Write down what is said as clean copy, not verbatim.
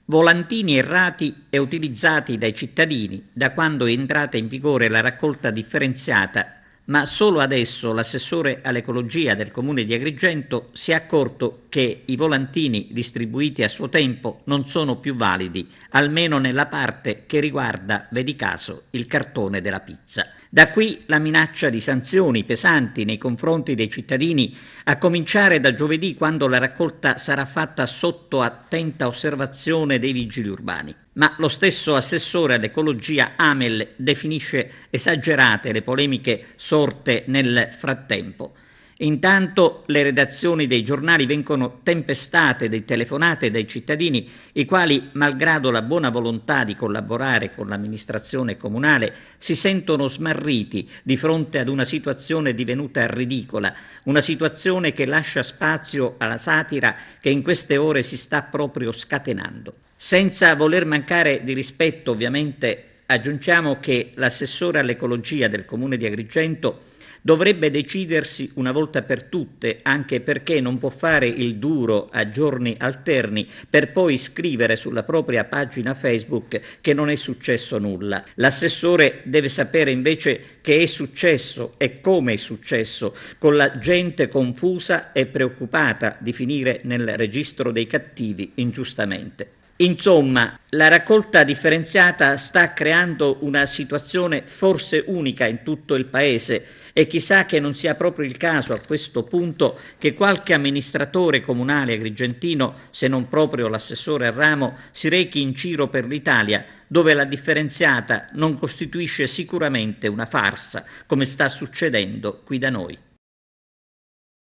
Volantini errati e utilizzati dai cittadini da quando è entrata in vigore la raccolta differenziata, ma solo adesso l'assessore all'ecologia del comune di Agrigento si è accorto che i volantini distribuiti a suo tempo non sono più validi, almeno nella parte che riguarda, vedi caso, il cartone della pizza. Da qui la minaccia di sanzioni pesanti nei confronti dei cittadini, a cominciare da giovedì, quando la raccolta sarà fatta sotto attenta osservazione dei vigili urbani. Ma lo stesso assessore all'ecologia Amel definisce esagerate le polemiche sorte nel frattempo. Intanto le redazioni dei giornali vengono tempestate di telefonate dai cittadini, i quali, malgrado la buona volontà di collaborare con l'amministrazione comunale, si sentono smarriti di fronte ad una situazione divenuta ridicola, una situazione che lascia spazio alla satira che in queste ore si sta proprio scatenando. Senza voler mancare di rispetto, ovviamente, aggiungiamo che l'assessore all'ecologia del comune di Agrigento dovrebbe decidersi una volta per tutte, anche perché non può fare il duro a giorni alterni per poi scrivere sulla propria pagina Facebook che non è successo nulla. L'assessore deve sapere invece che è successo e come è successo, con la gente confusa e preoccupata di finire nel registro dei cattivi ingiustamente. Insomma, la raccolta differenziata sta creando una situazione forse unica in tutto il Paese e chissà che non sia proprio il caso a questo punto che qualche amministratore comunale agrigentino, se non proprio l'assessore al ramo, si rechi in giro per l'Italia, dove la differenziata non costituisce sicuramente una farsa, come sta succedendo qui da noi.